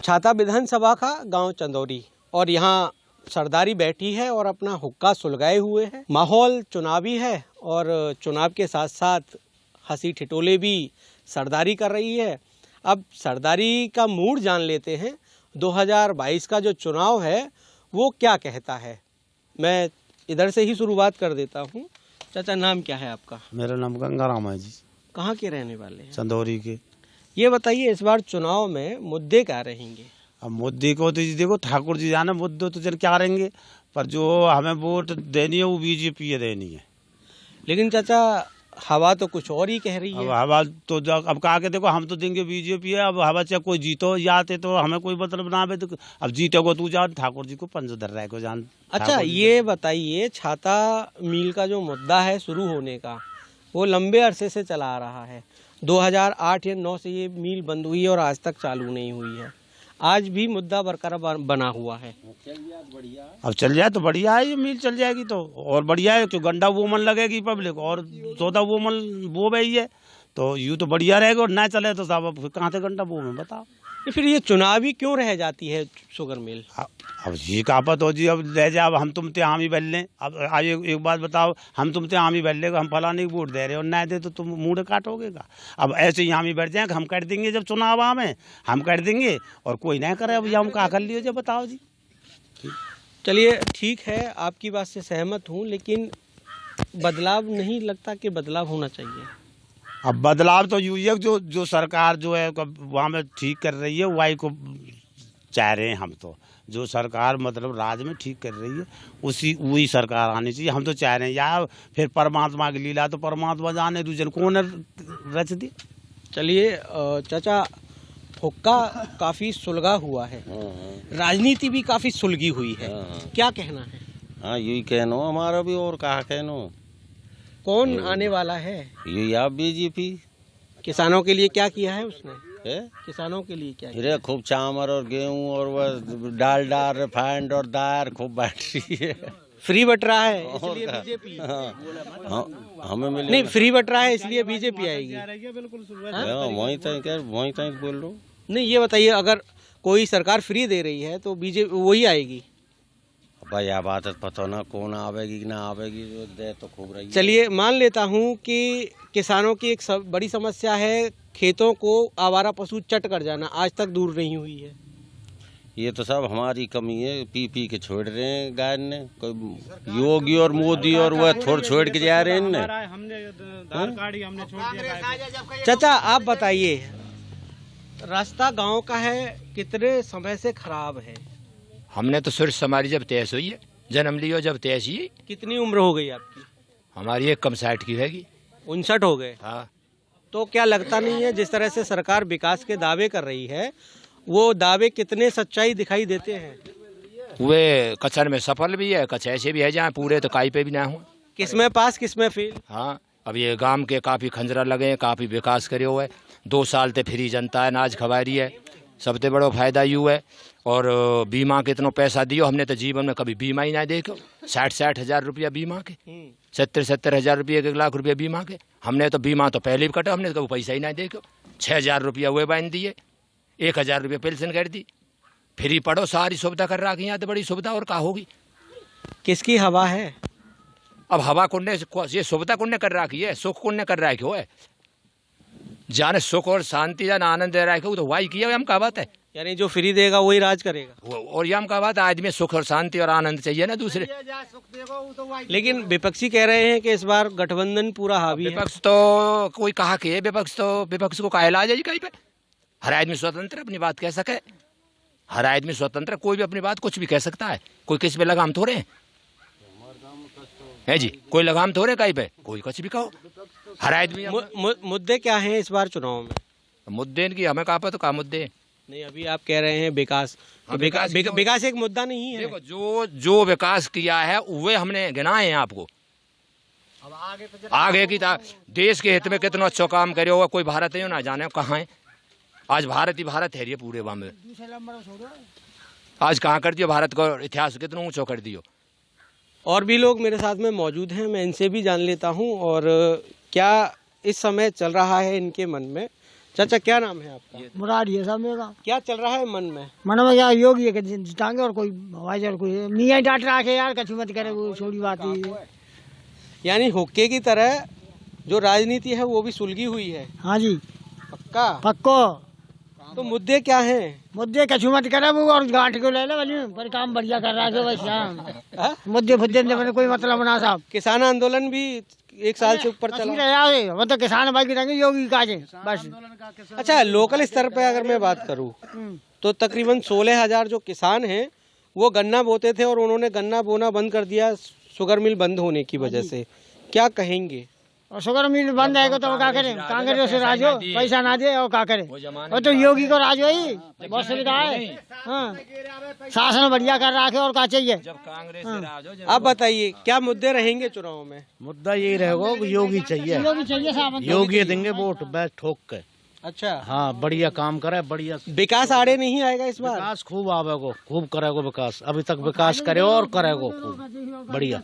छाता विधानसभा का गांव चंदौरी और यहाँ सरदारी बैठी है और अपना हुक्का सुलगाए हुए है। माहौल चुनावी है और चुनाव के साथ साथ हंसी ठिठोले भी सरदारी कर रही है। अब सरदारी का मूड जान लेते हैं। 2022 का जो चुनाव है वो क्या कहता है। मैं इधर से ही शुरुआत कर देता हूँ। चाचा, नाम क्या है आपका? मेरा नाम गंगाराम है जी। कहाँ के रहने वाले हैं? चंदौरी के। ये बताइए, इस बार चुनाव में मुद्दे क्या रहेंगे? अब मुद्दे को तो जी देखो, ठाकुर जी जाने मुद्दे तो चल क्या रहेंगे, पर जो हमें वोट देनी है वो बीजेपी है देनी है। लेकिन चाचा, हवा तो कुछ और ही कह रही है। अब हवा तो अब कहा के देखो, हम तो देंगे बीजेपी है। अब हवा चाहे कोई जीतो या आते तो हमें कोई मतलब ना आवे। तो अब जीतोगे तू जान, ठाकुर जी को पंजोधर राय को जान। अच्छा, ये बताइए, छाता मिल का जो मुद्दा है शुरू होने का, वो लंबे अरसे से चला आ रहा है। 2008 या 9 से ये मिल बंद हुई और आज तक चालू नहीं हुई है। आज भी मुद्दा बरकरार बना हुआ है। अब चल जाए तो बढ़िया है, ये मिल चल जाएगी तो और बढ़िया है। क्यों गंडा वो मन लगेगी पब्लिक और सौदा वो मन वो भाई है, तो यूँ तो बढ़िया रहेगा। और ना चले तो साहब अब कहाँ से गंडा वो में बताओ। फिर ये चुनावी क्यों रह जाती है शुगर मिल? अब ये कापत हो जी, अब रह जाए। अब हम तुम ते आम ही बैल लें। अब एक बात बताओ, हम तुम ते आम ही बैल लेगा, हम फलाने की वोट दे रहे और ना दे तो तुम मुँह काटोगे का। अब ऐसे ही आम ही बैठ जाएंगे, हम कर देंगे जब चुनाव आवे हम कर देंगे और कोई ना करे। अब हम क्या कर लियो जब बताओ जी। चलिए ठीक है, आपकी बात से सहमत हूँ, लेकिन बदलाव नहीं लगता कि बदलाव होना चाहिए? अब बदलाव तो यूँ है जो सरकार जो है वहाँ में ठीक कर रही है वही को चाह रहे हैं हम। तो जो सरकार मतलब राज्य में ठीक कर रही है वही सरकार आनी चाहिए। हम तो चाह रहे हैं यार, फिर परमात्मा की लीला तो परमात्मा जाने, दूसरे कौन रच दी। चलिए चाचा, हुक्का काफ़ी सुलगा हुआ है, राजनीति भी काफ़ी सुलगी हुई है, क्या कहना है? हाँ, यही कहना हमारा भी, और कहा कहना। कौन आने वाला है? यही आप बीजेपी। किसानों के लिए क्या किया है उसने? किसानों के लिए क्या किया? खूब चावल और गेहूं और वह डालडा रिफाइंड और दाल खूब बांट रही है। फ्री बट रहा है इसलिए बीजेपी। हमें मिले नहीं, फ्री बट रहा है इसलिए बीजेपी आएगी। वहीं तक बोल रहा हूँ। नहीं, ये बताइए, अगर कोई सरकार फ्री दे रही है तो बीजेपी वही आएगी? भाई यह बात पता ना कौन आवेगी कि ना आवेगी, जो दे तो खूब रही है। चलिए मान लेता हूँ कि किसानों की एक बड़ी समस्या है खेतों को आवारा पशु चट कर जाना, आज तक दूर नहीं हुई है। ये तो सब हमारी कमी है, पी के छोड़ रहे हैं गाय ने। कोई योगी और मोदी और वह थोड़ छोड़ के जा रहे हैं। चाचा, आप बताइए, रास्ता गांव का है, कितने समय से खराब है? हमने तो सिर्फ हमारी जब तैस हुई है, जन्म लियो जब तैस ही। कितनी उम्र हो गई आपकी? हमारी एक कम 60 की रहेगी। 59 हो गए? हाँ। तो क्या लगता नहीं है जिस तरह से सरकार विकास के दावे कर रही है, वो दावे कितने सच्चाई दिखाई देते हैं? वे कचर में सफल भी है, कच ऐसे भी है जहाँ पूरे तो काई पे भी ना हुआ। किसमें पास किसमें फेल? हाँ, अब ये गांव के काफी खंजरा लगे हैं, काफी विकास करे हुए। 2 साल ते फ्री जनता अनाज खवा रही है, सबसे बड़ा फायदा यू है। और बीमा के इतना पैसा दियो, हमने तो जीवन में कभी बीमा ही ना देखो। 60 हजार रुपया बीमा के, 70 हजार रुपये, 1 लाख रुपया बीमा के। हमने तो बीमा तो पहले भी कटा, हमने तो कभी पैसा ही ना देखो। 6 हजार रुपया वे बांध दिए, 1 हजार रुपया पेंशन कर दी, फ्री पढ़ो, सारी सुविधा कर रखी। यहाँ तो बड़ी सुविधा और क्या होगी? किसकी हवा है? अब हवा कुन्ने ये सुविधा कुन्ने कर रखी है, सुख कुन्ने कर रखी हो है। जाने सुख और शांति जाने आनंद दे रखा, तो वही किया हम क्या बात है। यानी जो फ्री देगा वही राज करेगा। और ये हम क्या बात है, आदमी सुख और शांति और आनंद चाहिए ना दूसरे। लेकिन विपक्षी कह रहे हैं कि इस बार गठबंधन पूरा हावी है। विपक्ष तो कोई कहा कि विपक्ष को का इलाज है जी कहीं पे? हर आदमी स्वतंत्र अपनी बात कह सके, हर आदमी स्वतंत्र, कोई भी अपनी बात कुछ भी कह सकता है। कोई किस पे लगाम थोड़े है जी, कोई लगाम थोड़े कहीं पे, कोई कुछ भी कहो, हर आदमी। मुद्दे क्या हैं इस बार चुनाव में? मुद्दे की हमें कहा तो क्या मुद्दे नहीं, अभी आप कह रहे हैं विकास। विकास एक मुद्दा नहीं है। देखो, जो विकास किया है वह हमने गिनाए हैं आपको। आगे की देश के हित में कितना अच्छा काम करे हुआ, कोई भारत है ना जाने कहाँ है। आज भारत ही भारत है, ये पूरे वहां में आज कहाँ कर दियो भारत को इतिहास कितना ऊंचा कर दियो। और भी लोग मेरे साथ में मौजूद हैं, मैं इनसे भी जान लेता हूं और क्या इस समय चल रहा है इनके मन में। चाचा क्या नाम है आपका? मुरारी है सब मेरा। क्या चल रहा है मन में? मन में क्या योगी है कि जिताएंगे और कोई हवाई कोई मियाँ डांट रहा है यार, कछु मत करे, वो छोटी बात है। यानी हुक्के की तरह जो राजनीति है वो भी सुलगी हुई है। हाँ जी पक्का? पक्को। तो मुद्दे क्या हैं? मुद्दे कछु मत करे वो, और गांठ को ले ले वाली, पर काम बढ़िया कर रहा है बस। हाँ? मुद्दे फुद्दे से कोई मतलब बना साहब। किसान आंदोलन भी 1 साल से ऊपर चला। वो तो किसान भाई की रहेंगे, योगी का बस। अच्छा, लोकल स्तर पे अगर मैं बात करूं तो तकरीबन 16,000 जो किसान हैं वो गन्ना बोते थे और उन्होंने गन्ना बोना बंद कर दिया शुगर मिल बंद होने की वजह से। क्या कहेंगे? और शुगर मिल बंद है तो क्या करें? कांग्रेस से राज हो, पैसा ना दे और क्या करें? वो तो योगी को राज हो ही बहुत सुविधा है। हाँ, शासन बढ़िया कर रहा है और क्या चाहिए? जब कांग्रेस से राज हो, आप बताइए क्या मुद्दे रहेंगे चुनाव में? मुद्दा यही रहेगा कि योगी चाहिए, योगी चाहिए साहब। योगी देंगे वोट बस ठोक के। अच्छा, हाँ, बढ़िया काम करे, बढ़िया विकास आड़े नहीं आएगा इस बार? विकास खूब आवेगो, खूब करेगो विकास। अभी तक विकास करे और करेगो खूब बढ़िया।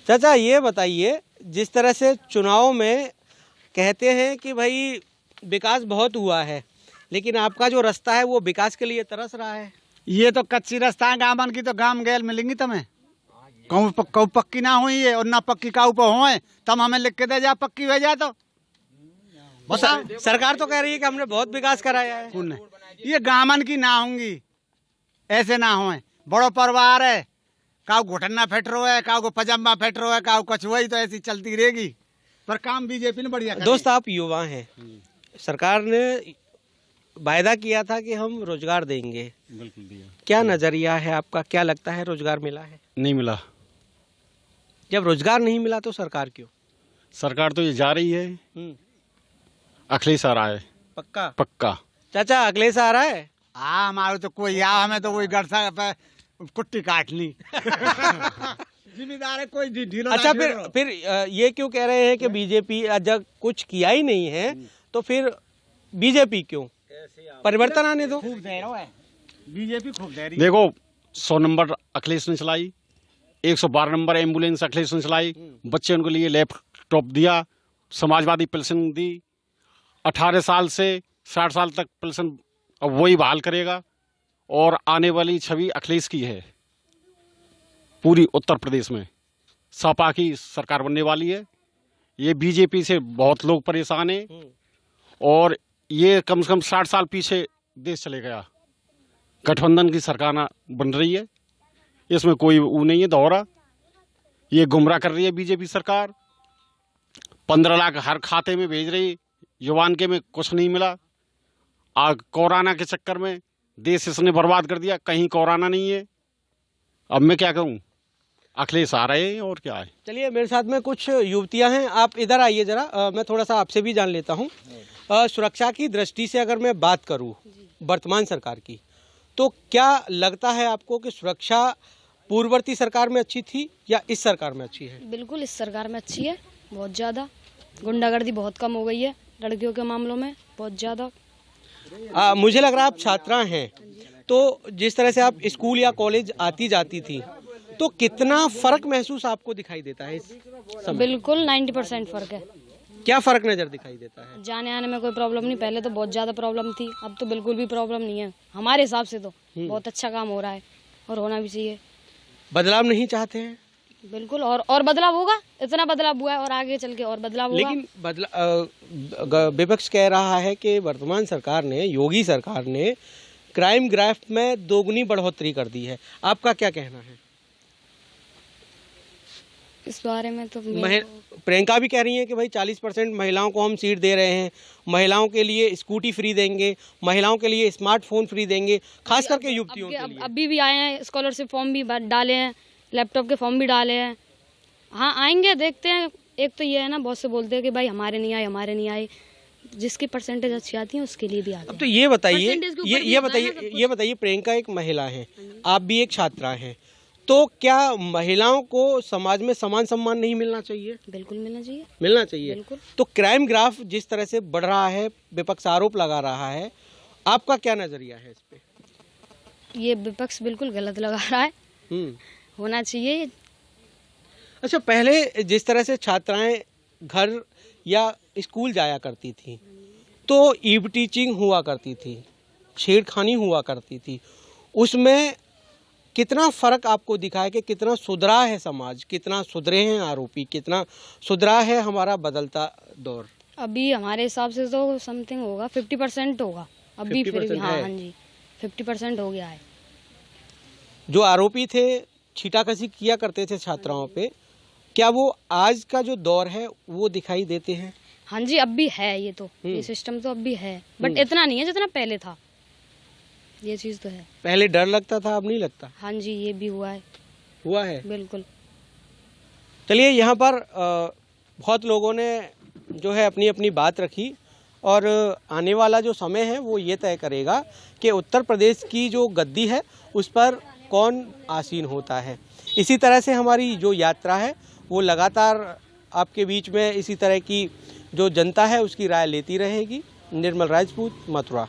चाचा ये बताइए, जिस तरह से चुनाव में कहते हैं कि भाई विकास बहुत हुआ है, लेकिन आपका जो रास्ता है वो विकास के लिए तरस रहा है। ये तो कच्ची रास्ता है, गामन की तो गाम गैल मिलेंगी तुम्हें। कहूँ पक्की ना हुई है और ना पक्की काऊ पर हो, तब हमें लिख के दे जा पक्की हो जाए तो बताओ। सरकार तो कह रही है कि हमने बहुत विकास कराया है। कौन है? ये गामन की ना होंगी, ऐसे ना हो। बड़ो परिवार है, काऊ घुटना फेट रो है, काऊ को पजामा फेट रो है, काऊ कछ वही, तो ऐसी चलती रहेगी। पर काम बीजेपी ने बढ़िया। दोस्त आप युवा हैं, सरकार ने वायदा किया था कि हम रोजगार देंगे। बिल्कुल दिया। क्या नजरिया है आपका? क्या लगता है रोजगार मिला है? नहीं मिला। जब रोजगार नहीं मिला तो सरकार क्यों? सरकार तो ये जा रही है, अखिलेश आ रहा है। पक्का? पक्का। चाचा अखिलेश आ रहा है? हाँ, हमारे तो कोई आ, हमें तो वही गड़सा पे कुट्टी काट ली। जिम्मेदार है कोई ढीलो। अच्छा, फिर ये क्यों कह रहे हैं कि बीजेपी जब कुछ किया ही नहीं है तो फिर बीजेपी क्यों? परिवर्तन आने दो। बीजेपी खूब दे रही। देखो, 100 नंबर अखिलेश ने चलाई, 112 नंबर एम्बुलेंस अखिलेश ने चलाई, बच्चे उनके लिए लैपटॉप दिया, समाजवादी पेंशन दी, 18 साल से 60 साल तक पेंशन अब वही बहाल करेगा। और आने वाली छवि अखिलेश की है। पूरी उत्तर प्रदेश में सपा की सरकार बनने वाली है। ये बीजेपी से बहुत लोग परेशान हैं और ये कम से कम 60 साल पीछे देश चले गया। गठबंधन की सरकार बन रही है, इसमें कोई वो नहीं है दोहरा। ये गुमराह कर रही है बीजेपी सरकार। 15 लाख हर खाते में भेज रही, युवान के में कुछ नहीं मिला। कोरोना के चक्कर में देश इसने बर्बाद कर दिया, कहीं कोरोना नहीं है। अब मैं क्या कहूँ, अखिलेश आ रहे हैं और क्या है। चलिए, मेरे साथ में कुछ युवतियां हैं, आप इधर आइए जरा, मैं थोड़ा सा आपसे भी जान लेता हूँ। सुरक्षा की दृष्टि से अगर मैं बात करूँ वर्तमान सरकार की, तो क्या लगता है आपको कि सुरक्षा पूर्ववर्ती सरकार में अच्छी थी या इस सरकार में अच्छी है? बिल्कुल इस सरकार में अच्छी है, बहुत ज़्यादा। गुंडागर्दी बहुत कम हो गई है लड़कियों के मामलों में, बहुत ज़्यादा। मुझे लग रहा है आप छात्रा हैं, तो जिस तरह से आप स्कूल या कॉलेज आती जाती थी, तो कितना फर्क महसूस आपको दिखाई देता है इस समय? बिल्कुल 90% फर्क है। क्या फर्क नजर दिखाई देता है? जाने आने में कोई प्रॉब्लम नहीं, पहले तो बहुत ज़्यादा प्रॉब्लम थी, अब तो बिल्कुल भी प्रॉब्लम नहीं है। हमारे हिसाब से तो बहुत अच्छा काम हो रहा है और होना भी चाहिए। बदलाव नहीं चाहते हैं? बिल्कुल, और बदलाव होगा, इतना बदलाव हुआ है और आगे चल के और बदलाव होगा। लेकिन विपक्ष कह रहा है कि वर्तमान सरकार ने, योगी सरकार ने क्राइम ग्राफ में दोगुनी बढ़ोतरी कर दी है। आपका क्या कहना है इस बारे में? तो प्रियंका भी कह रही है कि भाई 40% महिलाओं को हम सीट दे रहे हैं, महिलाओं के लिए स्कूटी फ्री देंगे, महिलाओं के लिए स्मार्टफोन फ्री देंगे, खास करके युवतियों के लिए। अभी भी आए हैं, स्कॉलरशिप फॉर्म भी डाले हैं, लैपटॉप के फॉर्म भी डाले हैं। हाँ, आएंगे, देखते हैं। एक तो ये है ना, बहुत से बोलते हैं कि भाई हमारे नहीं आए, हमारे नहीं आए। जिसकी परसेंटेज अच्छी आती है उसके लिए भी आते हैं। अब तो ये बताइए प्रियंका एक महिला है, आप भी एक छात्रा हैं, तो क्या महिलाओं को समाज में समान सम्मान नहीं मिलना चाहिए? बिल्कुल मिलना चाहिए, मिलना चाहिए। बिल्कुल। तो क्राइम ग्राफ जिस तरह से बढ़ रहा है, विपक्ष आरोप लगा रहा है, आपका क्या नजरिया है इस पे? ये विपक्ष बिल्कुल गलत लगा रहा है, होना चाहिए। अच्छा, पहले जिस तरह से छात्राएं घर या स्कूल जाया करती थी, तो ईव टीचिंग हुआ करती थी, छेड़खानी हुआ करती थी, उसमें कितना फ़र्क आपको दिखा है कि कितना सुधरा है समाज, कितना सुधरे हैं आरोपी, कितना सुधरा है हमारा बदलता दौर? अभी हमारे हिसाब से तो समथिंग होगा 50% होगा अभी, फिर भी 50% हाँ है। हाँ जी 50% हो गया है। जो आरोपी थे छीटाकशी किया करते थे छात्राओं पे, क्या वो आज का जो दौर है वो दिखाई देते हैं? हाँ जी अब भी है ये तो, ये सिस्टम तो अब भी है, बट इतना नहीं है जितना पहले था, ये चीज़ तो है। पहले डर लगता था, अब नहीं लगता? हाँ जी ये भी हुआ है, हुआ है। बिल्कुल। चलिए, यहाँ पर बहुत लोगों ने जो है अपनी अपनी बात रखी और आने वाला जो समय है वो ये तय करेगा कि उत्तर प्रदेश की जो गद्दी है उस पर कौन आसीन होता है। इसी तरह से हमारी जो यात्रा है वो लगातार आपके बीच में इसी तरह की जो जनता है उसकी राय लेती रहेगी। निर्मल राजपूत, मथुरा।